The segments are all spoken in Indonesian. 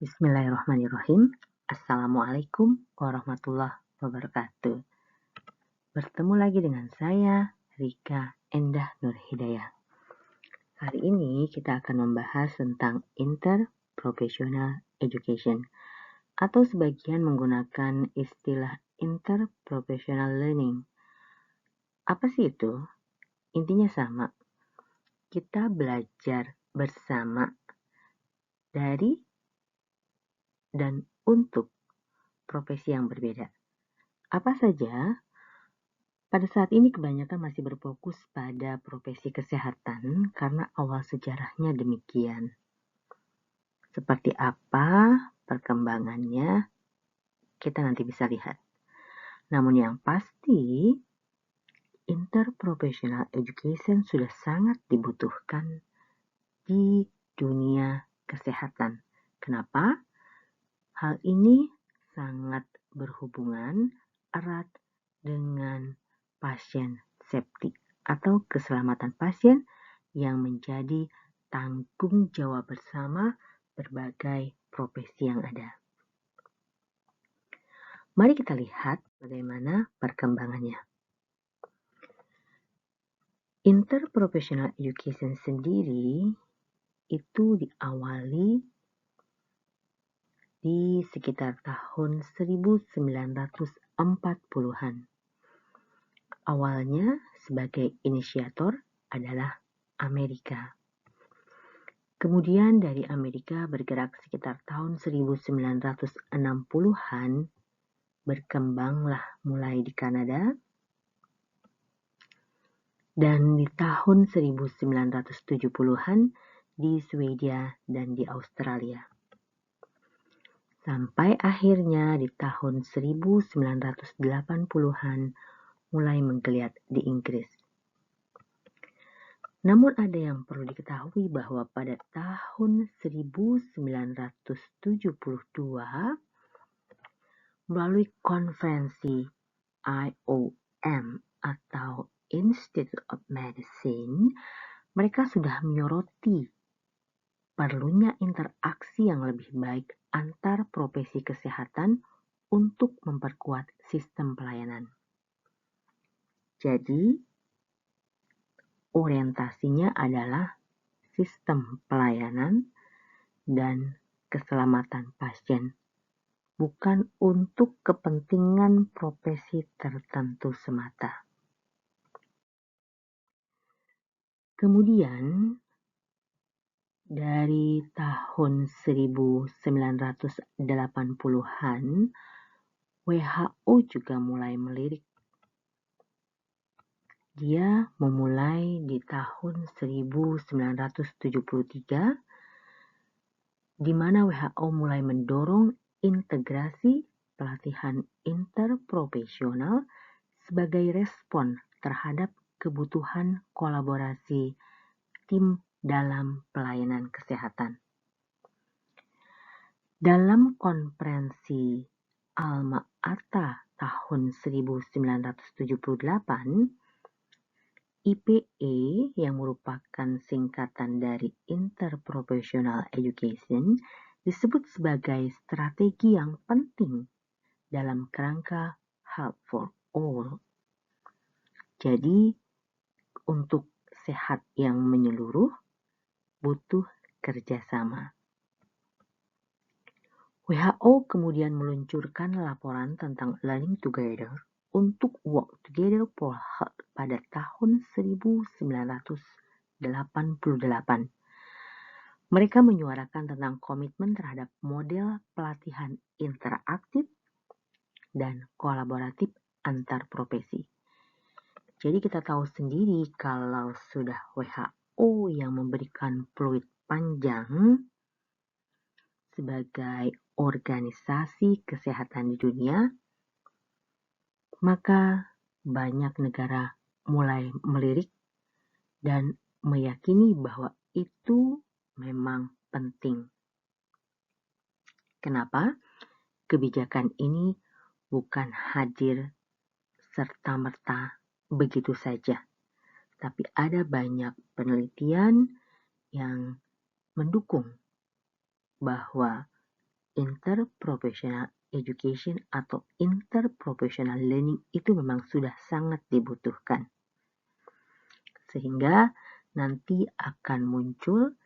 Bismillahirrahmanirrahim. Assalamualaikum warahmatullahi wabarakatuh. Bertemu lagi dengan saya, Rika Endah Nur Hidayah. Hari ini kita akan membahas tentang interprofessional education, atau sebagian menggunakan istilah interprofessional learning. Apa sih itu? Intinya sama. Kita belajar bersama dari dan untuk profesi yang berbeda. Apa saja? Pada saat ini kebanyakan masih berfokus pada profesi kesehatan karena awal sejarahnya demikian. Seperti apa perkembangannya, kita nanti bisa lihat. Namun yang pasti, interprofessional education sudah sangat dibutuhkan di dunia kesehatan. Kenapa? Hal ini sangat berhubungan erat dengan pasien safety atau keselamatan pasien yang menjadi tanggung jawab bersama berbagai profesi yang ada. Mari kita lihat bagaimana perkembangannya. Interprofessional education sendiri itu diawali di sekitar tahun 1940-an. Awalnya sebagai inisiator adalah Amerika. Kemudian dari Amerika bergerak sekitar tahun 1960-an, berkembanglah mulai di Kanada, dan di tahun 1970-an di Swedia dan di Australia. Sampai akhirnya di tahun 1980-an mulai menggeliat di Inggris. Namun ada yang perlu diketahui bahwa pada tahun 1972 melalui konferensi IOM atau Institute of Medicine, mereka sudah menyoroti perlunya interaksi yang lebih baik antar profesi kesehatan untuk memperkuat sistem pelayanan. Jadi, orientasinya adalah sistem pelayanan dan keselamatan pasien, bukan untuk kepentingan profesi tertentu semata. Kemudian, dari tahun 1980-an, WHO juga mulai melirik. Dia memulai di tahun 1973, di mana WHO mulai mendorong integrasi pelatihan interprofesional sebagai respon terhadap kebutuhan kolaborasi tim dalam pelayanan kesehatan. Dalam konferensi Alma-Ata tahun 1978, IPE yang merupakan singkatan dari Interprofessional Education disebut sebagai strategi yang penting dalam kerangka Health for All. Jadi, untuk sehat yang menyeluruh, butuh kerjasama. WHO kemudian meluncurkan laporan tentang Learning Together untuk Work Together for Health pada tahun 1988. Mereka menyuarakan tentang komitmen terhadap model pelatihan interaktif dan kolaboratif antar profesi. Jadi kita tahu sendiri kalau sudah WHO yang memberikan peluit panjang sebagai organisasi kesehatan di dunia, maka banyak negara mulai melirik dan meyakini bahwa itu memang penting. Kenapa? Kebijakan ini bukan hadir serta-merta begitu saja, tapi ada banyak penelitian yang mendukung bahwa interprofessional education atau interprofessional learning itu memang sudah sangat dibutuhkan. Sehingga nanti akan muncul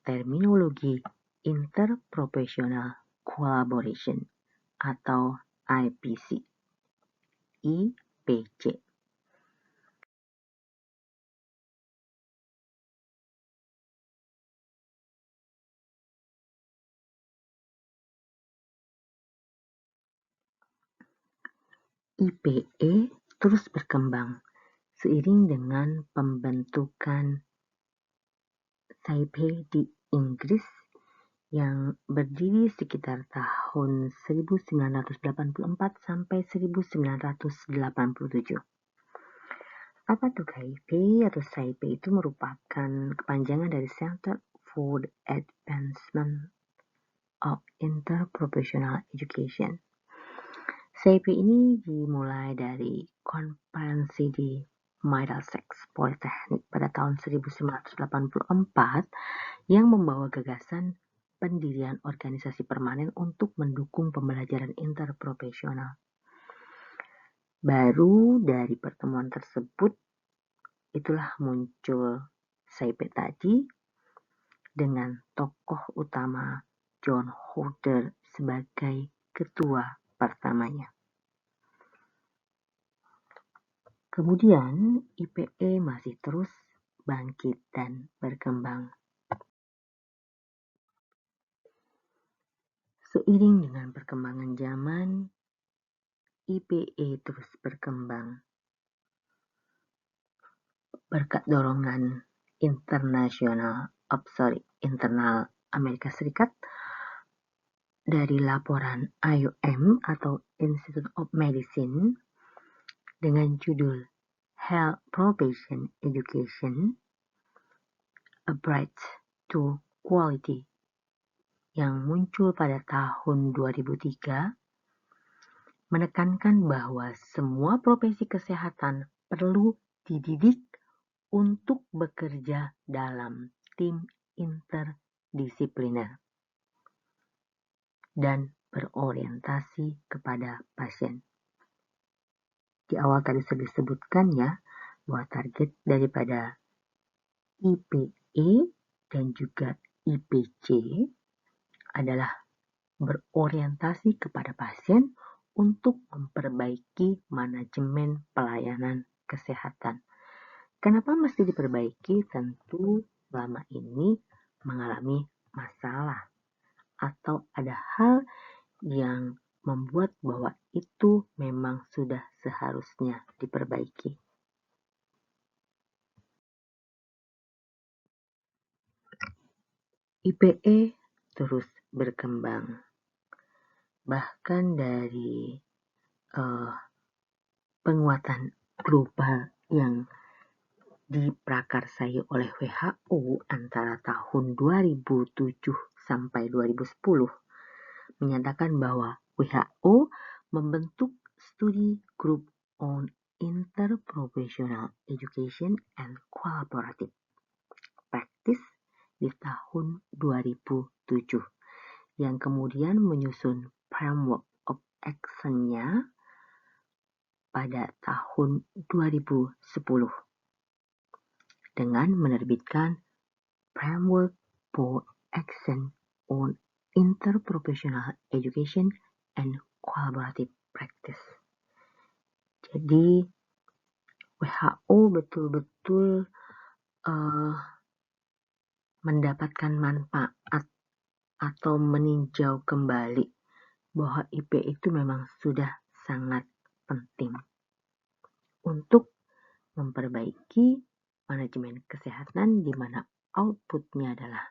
terminologi interprofessional collaboration atau IPC, IPC. IPE terus berkembang seiring dengan pembentukan Taipei di Inggris yang berdiri sekitar tahun 1984 sampai 1987. Apa itu Taipei atau Taipei itu merupakan kepanjangan dari Center for the Advancement of Interprofessional Education. Taipei ini dimulai dari konferensi di Middlesex Polytechnic pada tahun 1984 yang membawa gagasan pendirian organisasi permanen untuk mendukung pembelajaran interprofesional. Baru dari pertemuan tersebut, itulah muncul Taipei tadi dengan tokoh utama John Hodder sebagai ketua pertamanya. Kemudian IPE masih terus bangkit dan berkembang. Seiring dengan perkembangan zaman, IPE terus berkembang berkat dorongan internal Amerika Serikat dari laporan IOM atau Institute of Medicine dengan judul Health Profession Education, A Bridge to Quality yang muncul pada tahun 2003 menekankan bahwa semua profesi kesehatan perlu dididik untuk bekerja dalam tim interdisipliner dan berorientasi kepada pasien. Di awal tadi sudah disebutkan ya, bahwa target daripada IPE dan juga IPC adalah berorientasi kepada pasien untuk memperbaiki manajemen pelayanan kesehatan. Kenapa mesti diperbaiki? Tentu selama ini mengalami masalah atau ada hal yang membuat bahwa itu memang sudah seharusnya diperbaiki. IPE terus berkembang. Bahkan dari penguatan global yang diprakarsai oleh WHO antara tahun 2007 sampai 2010 menyatakan bahwa WHO membentuk studi group on interprofessional education and collaborative practice di tahun 2007 yang kemudian menyusun framework of action-nya pada tahun 2010 dengan menerbitkan framework for action on interprofessional education and collaborative practice. Jadi WHO betul-betul mendapatkan manfaat atau meninjau kembali bahwa IP itu memang sudah sangat penting untuk memperbaiki manajemen kesehatan di mana outputnya adalah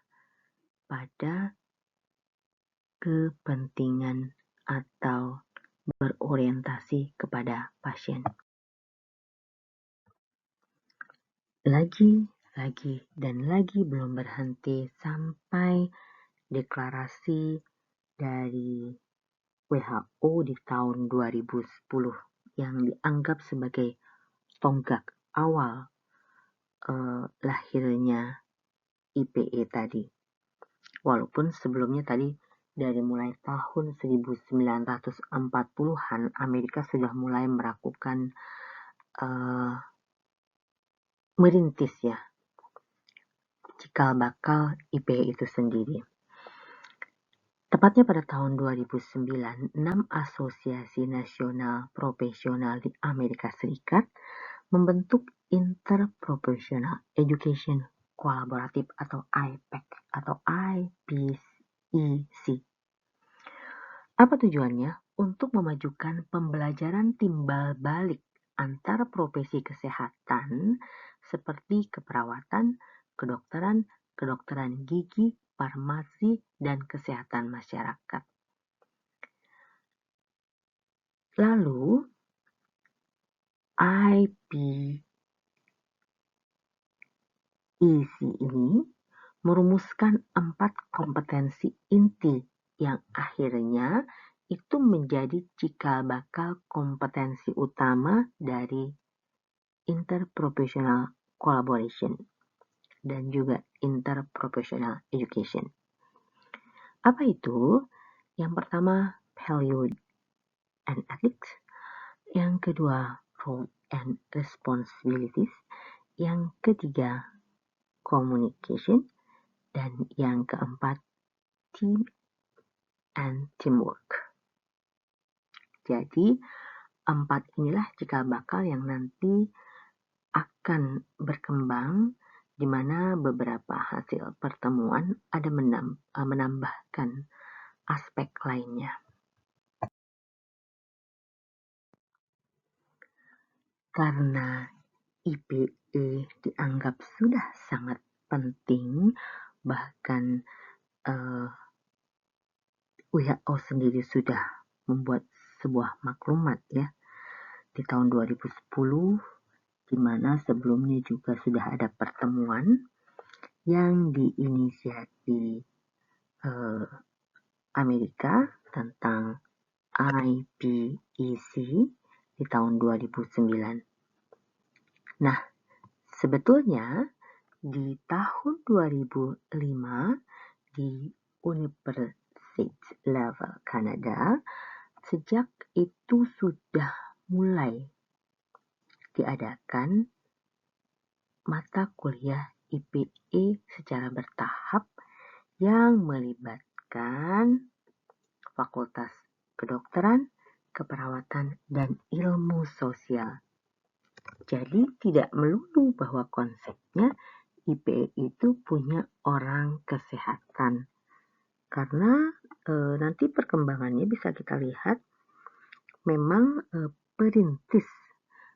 pada kepentingan atau berorientasi kepada pasien. Lagi dan lagi belum berhenti sampai deklarasi dari WHO di tahun 2010 yang dianggap sebagai tonggak awal lahirnya IPE tadi. Walaupun sebelumnya tadi dari mulai tahun 1940-an Amerika sudah mulai melakukan merintis ya cikal bakal IPE itu sendiri. Tepatnya pada tahun 2009, 6 asosiasi nasional profesional di Amerika Serikat membentuk Interprofessional Education Collaborative atau IPEC atau IPEC. Apa tujuannya? Untuk memajukan pembelajaran timbal balik antara profesi kesehatan seperti keperawatan, kedokteran, kedokteran gigi, farmasi, dan kesehatan masyarakat. Lalu, IPEC ini merumuskan 4 kompetensi inti yang akhirnya itu menjadi cikal bakal kompetensi utama dari interprofessional collaboration dan juga interprofessional education. Apa itu? Yang pertama, value and ethics. Yang kedua, role and responsibilities. Yang ketiga, communication. Dan yang keempat, team and teamwork. Jadi, 4 inilah cikal bakal yang nanti akan berkembang di mana beberapa hasil pertemuan ada menambahkan aspek lainnya. Karena IPE dianggap sudah sangat penting, bahkan WHO sendiri sudah membuat sebuah maklumat ya di tahun 2010, di mana sebelumnya juga sudah ada pertemuan yang diinisiasi Amerika tentang IPEC di tahun 2009. Nah, sebetulnya di tahun 2005 di University level Kanada, sejak itu sudah mulai diadakan mata kuliah IPE secara bertahap yang melibatkan fakultas kedokteran, keperawatan, dan ilmu sosial. Jadi tidak melulu bahwa konsepnya IPE itu punya orang kesehatan. Karena nanti perkembangannya bisa kita lihat memang perintis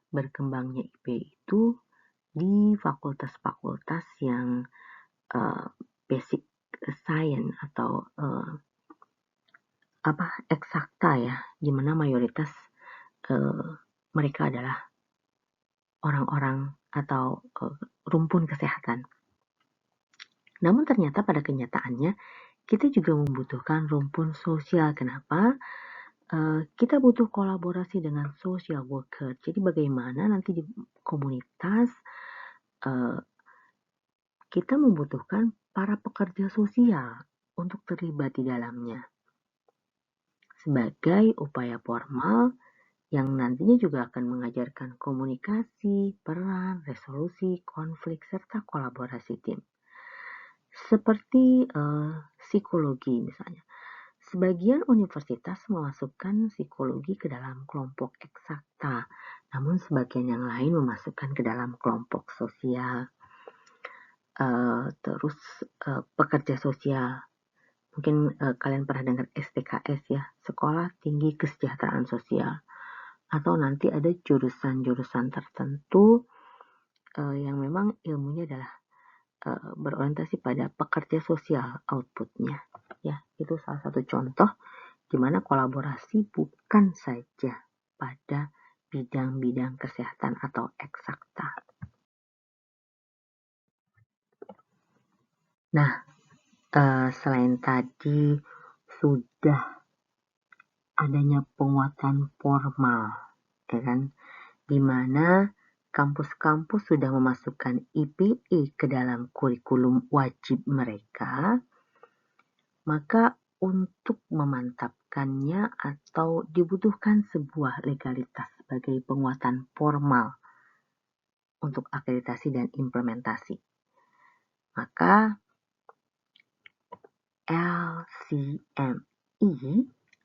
berkembangnya IPE itu di fakultas-fakultas yang basic science atau eksakta ya, di mana mayoritas mereka adalah orang-orang atau rumpun kesehatan. Namun ternyata pada kenyataannya kita juga membutuhkan rumpun sosial. Kenapa? Kita butuh kolaborasi dengan social worker. Jadi bagaimana nanti di komunitas kita membutuhkan para pekerja sosial untuk terlibat di dalamnya sebagai upaya formal yang nantinya juga akan mengajarkan komunikasi, peran, resolusi, konflik, serta kolaborasi tim. Seperti psikologi misalnya. Sebagian universitas memasukkan psikologi ke dalam kelompok eksakta, namun sebagian yang lain memasukkan ke dalam kelompok sosial. Terus pekerja sosial. Mungkin kalian pernah dengar STKS ya, Sekolah Tinggi Kesejahteraan Sosial. Atau nanti ada jurusan-jurusan tertentu yang memang ilmunya adalah berorientasi pada pekerja sosial outputnya. Ya, itu salah satu contoh di mana kolaborasi bukan saja pada bidang-bidang kesehatan atau eksakta. Nah, selain tadi sudah adanya penguatan formal, ya kan, di mana kampus-kampus sudah memasukkan IPE ke dalam kurikulum wajib mereka, maka untuk memantapkannya atau dibutuhkan sebuah legalitas sebagai penguatan formal untuk akreditasi dan implementasi. Maka LCME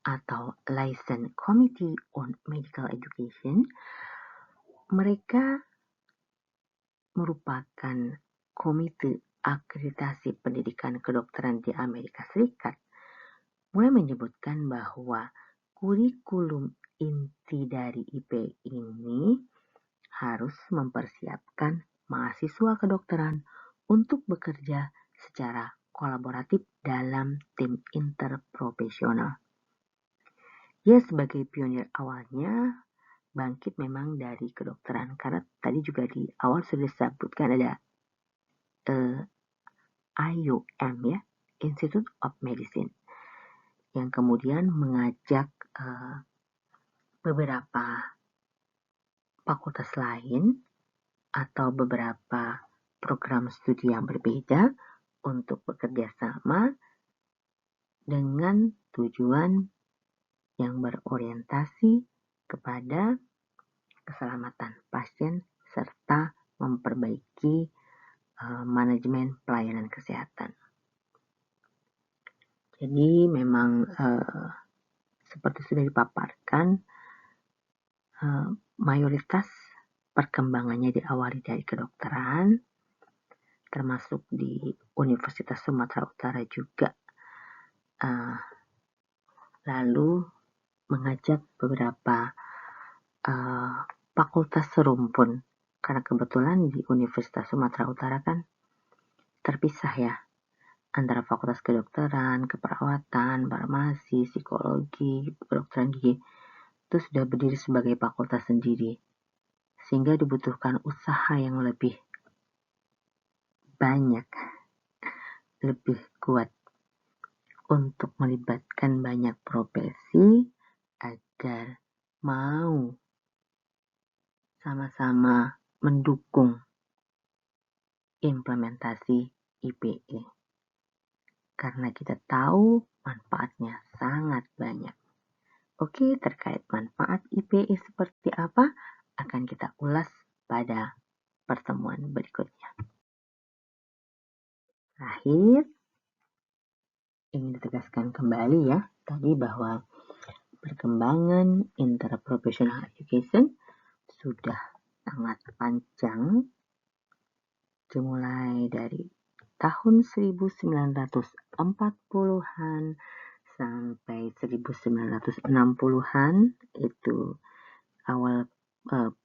atau License Committee on Medical Education, mereka merupakan komite akreditasi pendidikan kedokteran di Amerika Serikat, mulai menyebutkan bahwa kurikulum inti dari IP ini harus mempersiapkan mahasiswa kedokteran untuk bekerja secara kolaboratif dalam tim interprofesional. Ya, sebagai pionir awalnya, bangkit memang dari kedokteran, karena tadi juga di awal sudah disebutkan ada IUM ya, Institute of Medicine, yang kemudian mengajak beberapa fakultas lain atau beberapa program studi yang berbeda untuk bekerja sama dengan tujuan yang berorientasi kepada keselamatan pasien serta memperbaiki manajemen pelayanan kesehatan. Jadi memang seperti sudah dipaparkan, mayoritas perkembangannya diawali dari kedokteran, termasuk di Universitas Sumatera Utara juga. Lalu mengajak beberapa fakultas serumpun, karena kebetulan di Universitas Sumatera Utara kan terpisah ya, antara fakultas kedokteran, keperawatan, farmasi, psikologi, kedokteran gigi, itu sudah berdiri sebagai fakultas sendiri, sehingga dibutuhkan usaha yang lebih banyak, lebih kuat untuk melibatkan banyak profesi agar mau sama-sama mendukung implementasi IPE. Karena kita tahu manfaatnya sangat banyak. Oke, terkait manfaat IPE seperti apa akan kita ulas pada pertemuan berikutnya. Terakhir, ingin ditegaskan kembali ya, tadi bahwa perkembangan interprofessional education sudah sangat panjang, dimulai dari tahun 1940-an sampai 1960-an, itu awal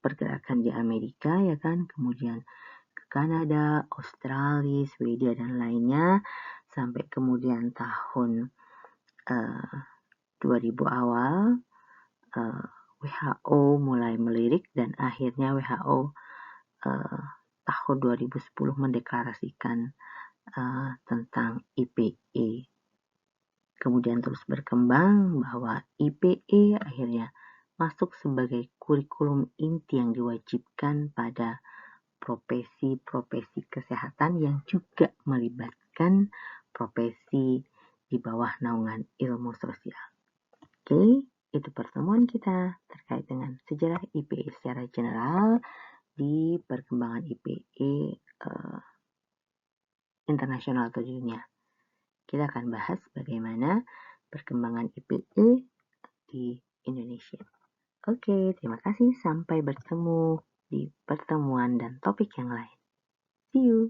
pergerakan di Amerika ya kan, kemudian ke Kanada, Australia, Swedia dan lainnya, sampai kemudian tahun 2000 awal WHO mulai melirik dan akhirnya WHO tahun 2010 mendeklarasikan tentang IPE. Kemudian terus berkembang bahwa IPE akhirnya masuk sebagai kurikulum inti yang diwajibkan pada profesi-profesi kesehatan yang juga melibatkan profesi di bawah naungan ilmu sosial. Oke, itu pertemuan kita terkait dengan sejarah IPE secara general di perkembangan IPE internasional atau dunia. Kita akan bahas bagaimana perkembangan IPE di Indonesia. Oke, terima kasih. Sampai bertemu di pertemuan dan topik yang lain. See you.